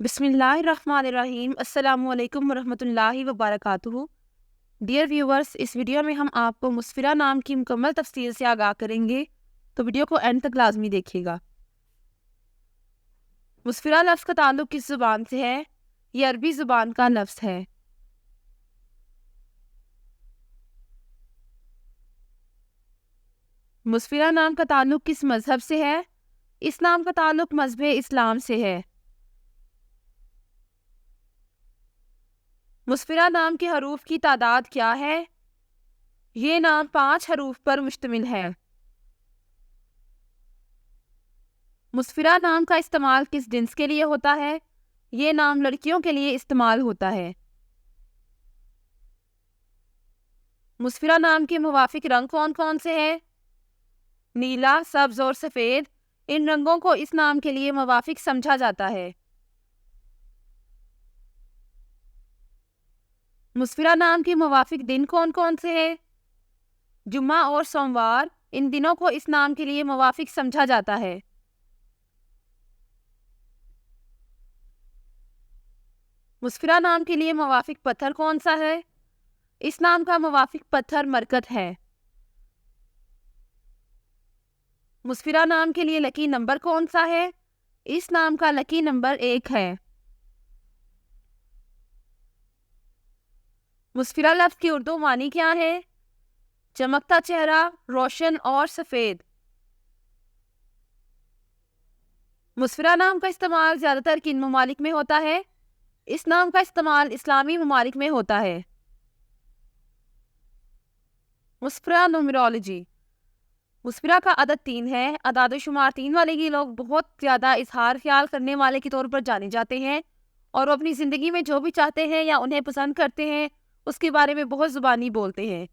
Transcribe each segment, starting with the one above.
बिस्मिल्लाहिर्रहमानिर्रहीम। अस्सलामु अलैकुम वरहमतुल्लाहि वबरकातुहू। डियर व्यूवर्स, इस वीडियो में हम आपको मुस्फिरा नाम की मुकम्मल तफसील से आगाह करेंगे, तो वीडियो को एंड तक लाजमी देखिएगा। मुस्फिरा लफ्ज़ का ताल्लुक किस ज़ुबान से है? ये अरबी ज़ुबान का लफ्ज़ है। मुस्फिरा नाम का ताल्लुक किस मज़हब से है? इस नाम का ताल्लुक मज़हब इस्लाम से है। मुस्फिरा नाम के हरूफ की तादाद क्या है? ये नाम 5 हरूफ पर मुश्तमिल है। मुस्फिरा नाम का इस्तेमाल किस जिन्स के लिए होता है? ये नाम लड़कियों के लिए इस्तेमाल होता है। मुस्फिरा नाम के मुवाफिक रंग कौन कौन से हैं? नीला, सब्ज और सफ़ेद। इन रंगों को इस नाम के लिए मुवाफिक समझा जाता है। मुस्फिरा नाम के मुवाफिक दिन कौन कौन से हैं? जुम्मा और सोमवार। इन दिनों को इस नाम के लिए मुवाफिक समझा जाता है। मुस्फिरा नाम के लिए मुवाफिक पत्थर कौन सा है? इस नाम का मुवाफिक पत्थर मरकत है। मुस्फिरा नाम के लिए लकी नंबर कौन सा है? इस नाम का लकी नंबर 1 है। मुस्फिरा लफ्ज़ की उर्दू मानी क्या है? चमकता चेहरा, रोशन और सफ़ेद। मुस्फिरा नाम का इस्तेमाल ज़्यादातर किन ममालिक में होता है? इस नाम का इस्तेमाल इस्लामी ममालिक में होता है। मुस्फिरा न्यूमरोलॉजी। मुस्फिरा का अदद 3 है। अदाद शुमार 3 वाले ये लोग बहुत ज़्यादा इजहार ख्याल करने वाले के तौर पर जाने जाते हैं, और वो अपनी ज़िंदगी में जो भी चाहते हैं या उन्हें पसंद करते हैं उसके बारे में बहुत ज़ुबानी बोलते हैं।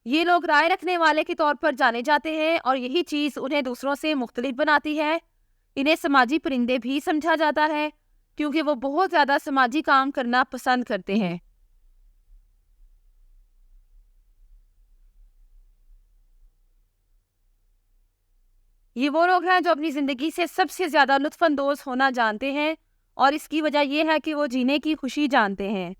ये लोग राय रखने वाले के तौर पर जाने जाते हैं, और यही चीज़ उन्हें दूसरों से मुख्तलिफ बनाती है। इन्हें समाजी परिंदे भी समझा जाता है, क्योंकि वो बहुत ज़्यादा समाजी काम करना पसंद करते हैं। ये वो लोग हैं जो अपनी ज़िंदगी से सबसे ज़्यादा लुत्फ़अंदोज़ होना जानते हैं, और इसकी वजह यह है कि वो जीने की खुशी जानते हैं।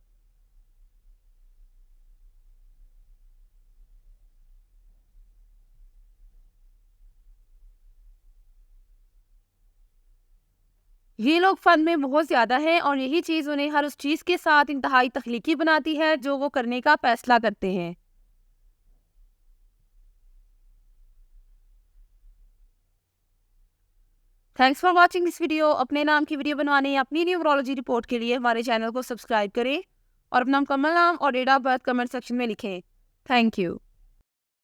ये लोग फ़न में बहुत ज़्यादा हैं, और यही चीज़ उन्हें हर उस चीज़ के साथ इंतहाई तख्लीकी बनाती है जो वो करने का फ़ैसला करते हैं। Thanks for watching this video. अपने नाम की वीडियो बनवाने या अपनी न्यूमरोलॉजी रिपोर्ट के लिए हमारे चैनल को सब्सक्राइब करें, और अपना मुकम्मल नाम और date of birth comment section में लिखें। Thank you.